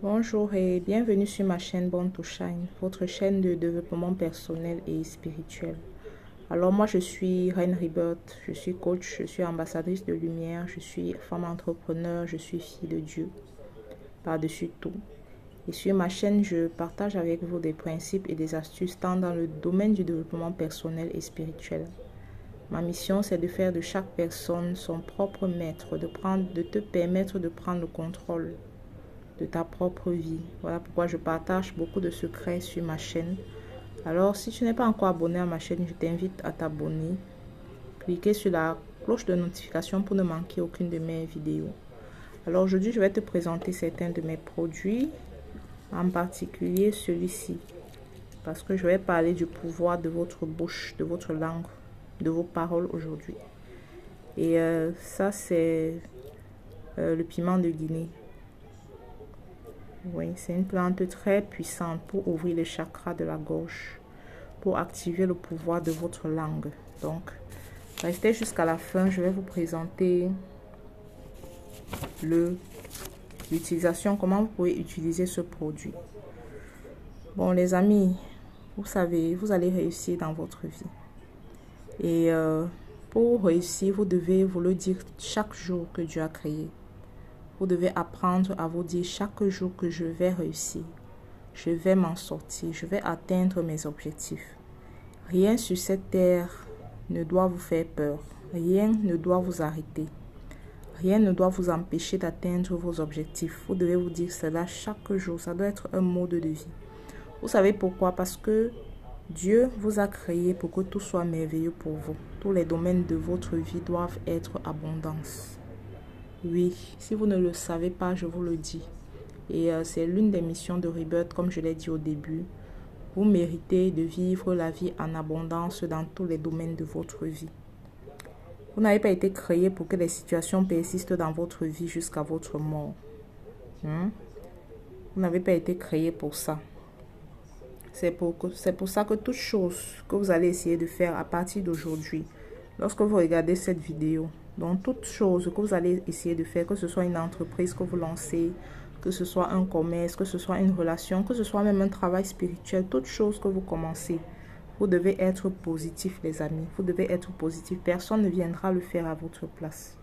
Bonjour et bienvenue sur ma chaîne Born to Shine, votre chaîne de développement personnel et spirituel. Alors moi je suis Reine Rebirth, je suis coach, je suis ambassadrice de lumière, je suis femme entrepreneur, je suis fille de Dieu, par-dessus tout. Et sur ma chaîne, je partage avec vous des principes et des astuces tant dans le domaine du développement personnel et spirituel. Ma mission, c'est de faire de chaque personne son propre maître, de te permettre de prendre le contrôle de ta propre vie. Voilà pourquoi je partage beaucoup de secrets sur ma chaîne. Alors, si tu n'es pas encore abonné à ma chaîne, je t'invite à t'abonner. Cliquez sur la cloche de notification pour ne manquer aucune de mes vidéos. Alors aujourd'hui, je vais te présenter certains de mes produits, en particulier celui-ci, parce que je vais parler du pouvoir de votre bouche, de votre langue, de vos paroles aujourd'hui. Et ça, c'est le piment de Guinée. Oui, c'est une plante très puissante pour ouvrir le chakra de la gorge, pour activer le pouvoir de votre langue. Donc, restez jusqu'à la fin, je vais vous présenter l'utilisation, comment vous pouvez utiliser ce produit. Bon, les amis, vous savez, vous allez réussir dans votre vie. Et pour réussir, vous devez vous le dire chaque jour que Dieu a créé. Vous devez apprendre à vous dire chaque jour que je vais réussir. Je vais m'en sortir. Je vais atteindre mes objectifs. Rien sur cette terre ne doit vous faire peur. Rien ne doit vous arrêter. Rien ne doit vous empêcher d'atteindre vos objectifs. Vous devez vous dire cela chaque jour. Ça doit être un mode de vie. Vous savez pourquoi? Parce que Dieu vous a créé pour que tout soit merveilleux pour vous. Tous les domaines de votre vie doivent être abondance. Oui, si vous ne le savez pas, je vous le dis. Et c'est l'une des missions de Rebirth, comme je l'ai dit au début. Vous méritez de vivre la vie en abondance dans tous les domaines de votre vie. Vous n'avez pas été créé pour que les situations persistent dans votre vie jusqu'à votre mort. Vous n'avez pas été créé pour ça. C'est pour ça que toute chose que vous allez essayer de faire à partir d'aujourd'hui, lorsque vous regardez cette vidéo, donc toute chose que vous allez essayer de faire, que ce soit une entreprise que vous lancez, que ce soit un commerce, que ce soit une relation, que ce soit même un travail spirituel, toute chose que vous commencez, vous devez être positif, les amis. Vous devez être positif. Personne ne viendra le faire à votre place.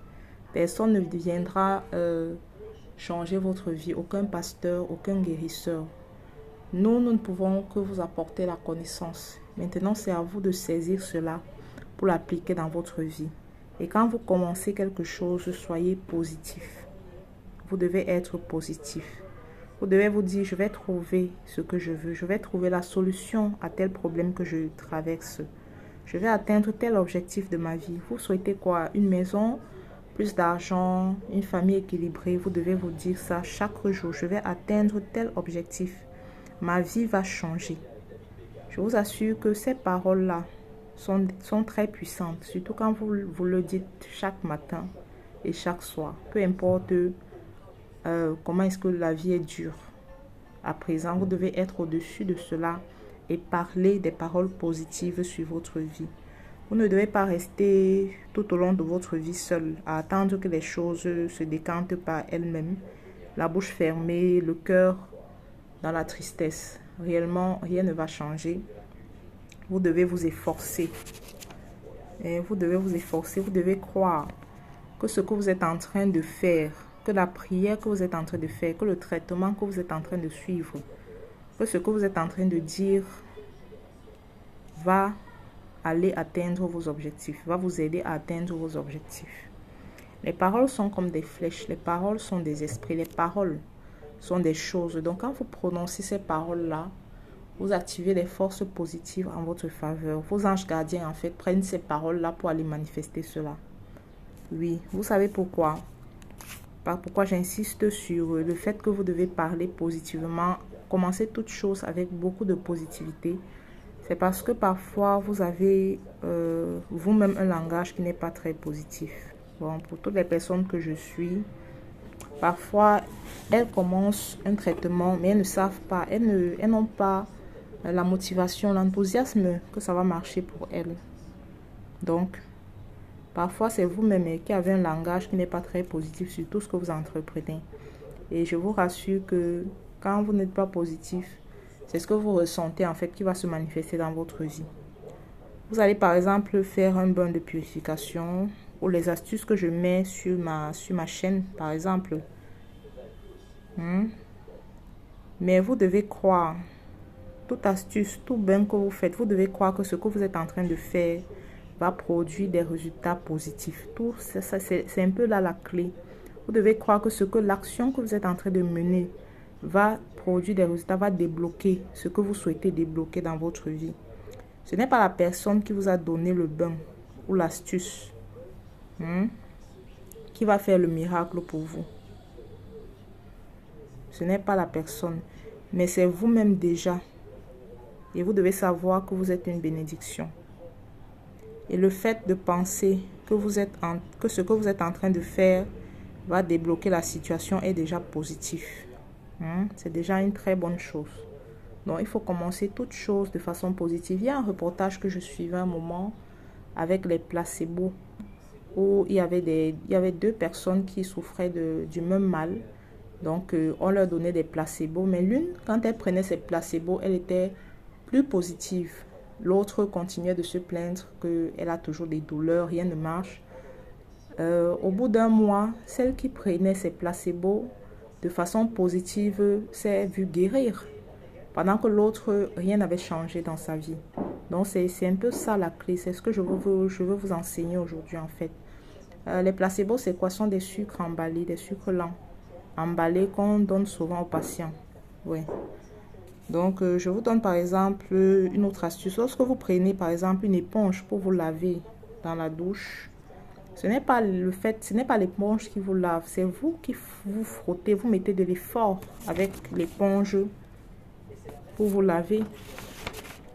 Personne ne viendra changer votre vie. Aucun pasteur, aucun guérisseur. Nous ne pouvons que vous apporter la connaissance. Maintenant, c'est à vous de saisir cela pour l'appliquer dans votre vie. Et quand vous commencez quelque chose, soyez positif. Vous devez être positif. Vous devez vous dire, je vais trouver ce que je veux. Je vais trouver la solution à tel problème que je traverse. Je vais atteindre tel objectif de ma vie. Vous souhaitez quoi? Une maison, plus d'argent, une famille équilibrée. Vous devez vous dire ça chaque jour. Je vais atteindre tel objectif. Ma vie va changer. Je vous assure que ces paroles-là sont très puissantes, surtout quand vous le dites chaque matin et chaque soir. Peu importe comment est-ce que la vie est dure. À présent, vous devez être au-dessus de cela et parler des paroles positives sur votre vie. Vous ne devez pas rester tout au long de votre vie seul à attendre que les choses se décantent par elles-mêmes, la bouche fermée, le cœur dans la tristesse. Réellement, rien ne va changer. Vous devez vous efforcer. Et vous devez vous efforcer. Vous devez croire que ce que vous êtes en train de faire, que la prière que vous êtes en train de faire, que le traitement que vous êtes en train de suivre, que ce que vous êtes en train de dire va aller atteindre vos objectifs, va vous aider à atteindre vos objectifs. Les paroles sont comme des flèches. Les paroles sont des esprits. Les paroles sont des choses. Donc, quand vous prononcez ces paroles-là, vous activez les forces positives en votre faveur. Vos anges gardiens, en fait, prennent ces paroles-là pour aller manifester cela. Oui, vous savez pourquoi? Pourquoi j'insiste sur le fait que vous devez parler positivement, commencer toute chose avec beaucoup de positivité. C'est parce que parfois, vous avez vous-même un langage qui n'est pas très positif. Bon, pour toutes les personnes que je suis, parfois, elles commencent un traitement, mais elles ne savent pas, elles n'ont pas la motivation, l'enthousiasme que ça va marcher pour elles. Donc, parfois, c'est vous-même qui avez un langage qui n'est pas très positif sur tout ce que vous entreprenez. Et je vous rassure que quand vous n'êtes pas positif, c'est ce que vous ressentez en fait qui va se manifester dans votre vie. Vous allez par exemple faire un bain de purification ou les astuces que je mets sur ma chaîne par exemple. Mais vous devez croire, toute astuce, tout bain que vous faites, vous devez croire que ce que vous êtes en train de faire va produire des résultats positifs. Tout ça, c'est un peu là la clé. Vous devez croire que l'action que vous êtes en train de mener va produire des résultats, va débloquer ce que vous souhaitez débloquer dans votre vie. Ce n'est pas la personne qui vous a donné le bain ou l'astuce qui va faire le miracle pour vous. Ce n'est pas la personne, mais c'est vous-même déjà. Et vous devez savoir que vous êtes une bénédiction. Et le fait de penser que ce que vous êtes en train de faire va débloquer la situation est déjà positif. C'est déjà une très bonne chose. Donc, il faut commencer toute chose de façon positive. Il y a un reportage que je suivais un moment avec les placebos où il y avait deux personnes qui souffraient du même mal. Donc, on leur donnait des placebos. Mais l'une, quand elle prenait ses placebos, elle était plus positive. L'autre continuait de se plaindre qu'elle a toujours des douleurs, rien ne marche. Au bout d'un mois, celle qui prenait ses placebos de façon positive s'est vue guérir. Pendant que l'autre, rien n'avait changé dans sa vie. Donc, c'est un peu ça la clé. C'est ce que je veux vous enseigner aujourd'hui en fait. Les placebos, c'est quoi? Ce sont des sucres emballés, des sucres lents. Emballés qu'on donne souvent aux patients. Oui. Donc, je vous donne par exemple une autre astuce. Lorsque vous prenez par exemple une éponge pour vous laver dans la douche, ce n'est pas l'éponge qui vous lave, c'est vous qui vous frottez, vous mettez de l'effort avec l'éponge pour vous laver.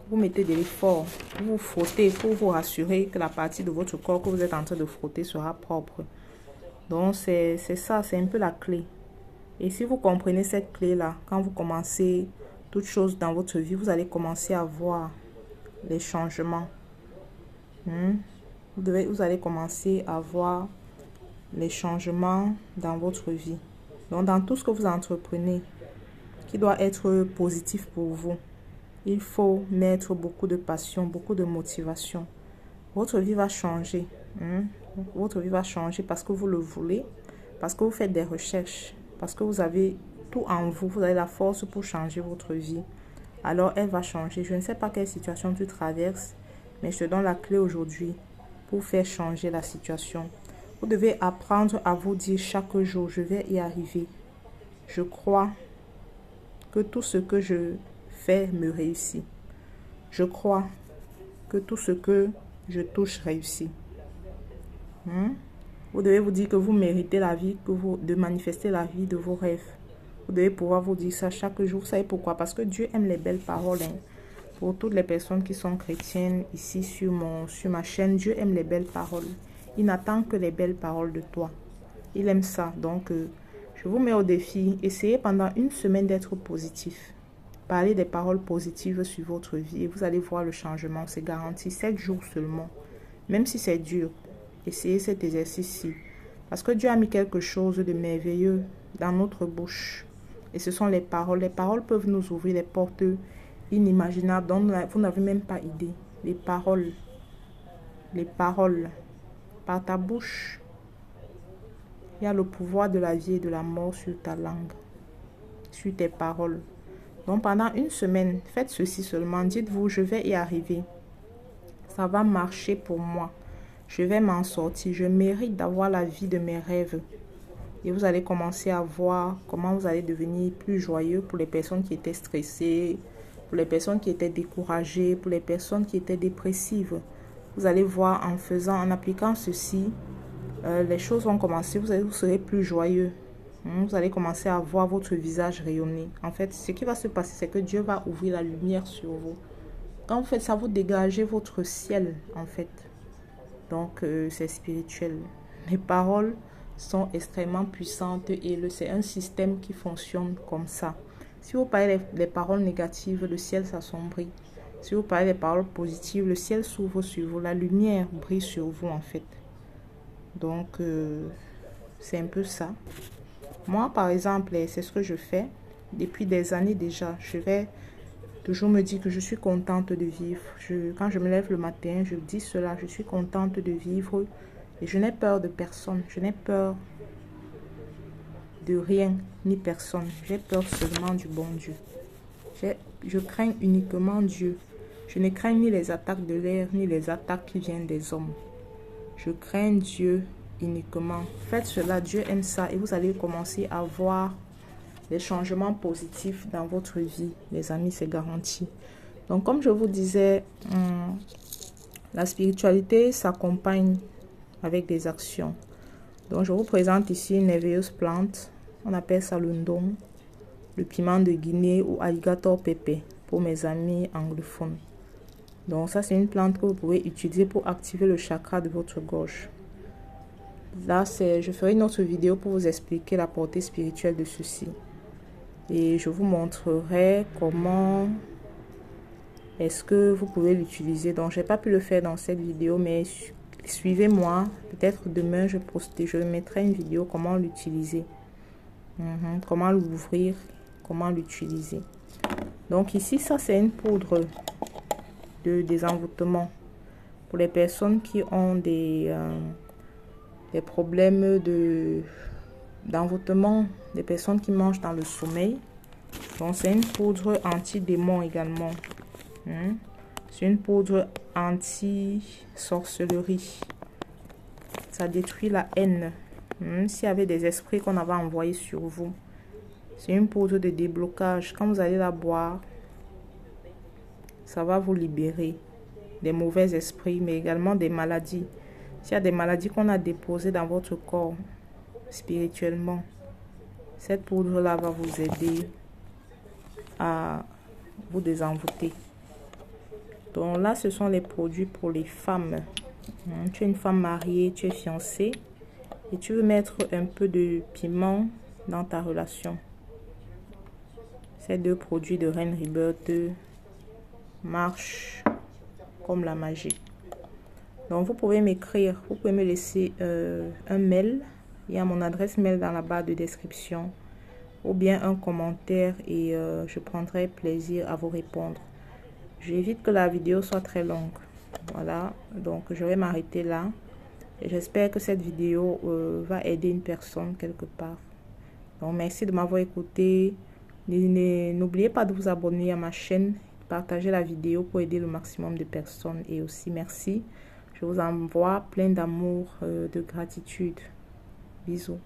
Vous mettez de l'effort, vous frottez pour vous rassurer que la partie de votre corps que vous êtes en train de frotter sera propre. Donc, c'est ça, c'est un peu la clé. Et si vous comprenez cette clé-là, quand vous commencez toute chose dans votre vie, vous allez commencer à voir les changements. Vous allez commencer à voir les changements dans votre vie. Donc, dans tout ce que vous entreprenez, qui doit être positif pour vous, il faut mettre beaucoup de passion, beaucoup de motivation. Votre vie va changer. Votre vie va changer parce que vous le voulez, parce que vous faites des recherches, parce que vous avez tout en vous, vous avez la force pour changer votre vie. Alors, elle va changer. Je ne sais pas quelle situation tu traverses, mais je te donne la clé aujourd'hui pour faire changer la situation. Vous devez apprendre à vous dire chaque jour, je vais y arriver. Je crois que tout ce que je fais me réussit. Je crois que tout ce que je touche réussit. Vous devez vous dire que vous méritez la vie, de manifester la vie de vos rêves. Vous devez pouvoir vous dire ça chaque jour. Vous savez pourquoi? Parce que Dieu aime les belles paroles. Pour toutes les personnes qui sont chrétiennes ici sur ma chaîne, Dieu aime les belles paroles. Il n'attend que les belles paroles de toi. Il aime ça. Donc, je vous mets au défi. Essayez pendant une semaine d'être positif. Parlez des paroles positives sur votre vie et vous allez voir le changement. C'est garanti. 7 jours seulement. Même si c'est dur, essayez cet exercice-ci. Parce que Dieu a mis quelque chose de merveilleux dans notre bouche. Et ce sont les paroles. Les paroles peuvent nous ouvrir les portes inimaginables dont vous n'avez même pas idée. Les paroles. Par ta bouche, il y a le pouvoir de la vie et de la mort sur ta langue, sur tes paroles. Donc pendant une semaine, faites ceci seulement. Dites-vous, je vais y arriver. Ça va marcher pour moi. Je vais m'en sortir. Je mérite d'avoir la vie de mes rêves. Et vous allez commencer à voir comment vous allez devenir plus joyeux pour les personnes qui étaient stressées, pour les personnes qui étaient découragées, pour les personnes qui étaient dépressives. Vous allez voir en appliquant ceci, les choses vont commencer, vous serez plus joyeux. Vous allez commencer à voir votre visage rayonner. En fait, ce qui va se passer, c'est que Dieu va ouvrir la lumière sur vous. Quand vous faites ça, vous dégagez votre ciel, en fait. Donc, c'est spirituel. Les paroles sont extrêmement puissantes et c'est un système qui fonctionne comme ça. Si vous parlez des paroles négatives, le ciel s'assombrit. Si vous parlez des paroles positives, le ciel s'ouvre sur vous. La lumière brille sur vous, en fait. Donc, c'est un peu ça. Moi, par exemple, c'est ce que je fais. depuis des années déjà. Je vais toujours me dire que je suis contente de vivre. Quand je me lève le matin, je dis cela, je suis contente de vivre et je n'ai peur de personne. Je n'ai peur de rien ni personne. J'ai peur seulement du bon Dieu. Je crains uniquement Dieu. Je ne crains ni les attaques de l'air, ni les attaques qui viennent des hommes. Je crains Dieu uniquement. Faites cela, Dieu aime ça et vous allez commencer à voir des changements positifs dans votre vie. Les amis, c'est garanti. Donc, comme je vous disais, la spiritualité s'accompagne avec des actions. Donc, je vous présente ici une merveilleuse plante. On appelle ça le ndong, le piment de Guinée ou alligator pepper pour mes amis anglophones. Donc, ça, c'est une plante que vous pouvez utiliser pour activer le chakra de votre gorge. Là, je ferai une autre vidéo pour vous expliquer la portée spirituelle de ceci. Et je vous montrerai comment est-ce que vous pouvez l'utiliser. Donc, je n'ai pas pu le faire dans cette vidéo, mais suivez-moi. Peut-être demain, je mettrai une vidéo comment l'utiliser. Comment l'ouvrir, comment l'utiliser. Donc, ici, ça, c'est une poudre de désenvoûtement. Pour les personnes qui ont des problèmes d'envoûtement, des personnes qui mangent dans le sommeil. Donc, c'est une poudre anti-démon également. C'est une poudre anti-sorcellerie. Ça détruit la haine. S'il y avait des esprits qu'on avait envoyés sur vous. C'est une poudre de déblocage. Quand vous allez la boire, ça va vous libérer des mauvais esprits, mais également des maladies. S'il y a des maladies qu'on a déposées dans votre corps spirituellement, cette poudre-là va vous aider à vous désenvoûter. Donc là, ce sont les produits pour les femmes. Tu es une femme mariée, tu es fiancée et tu veux mettre un peu de piment dans ta relation. Ces deux produits de Reine Rebirth marchent comme la magie. Donc vous pouvez m'écrire, vous pouvez me laisser un mail. Il y a mon adresse mail dans la barre de description. Ou bien un commentaire et je prendrai plaisir à vous répondre. J'évite que la vidéo soit très longue. Voilà, donc je vais m'arrêter là. J'espère que cette vidéo va aider une personne quelque part. Donc merci de m'avoir écouté. N'oubliez pas de vous abonner à ma chaîne. Partagez la vidéo pour aider le maximum de personnes. Et aussi merci. Je vous envoie plein d'amour, de gratitude. Bisous.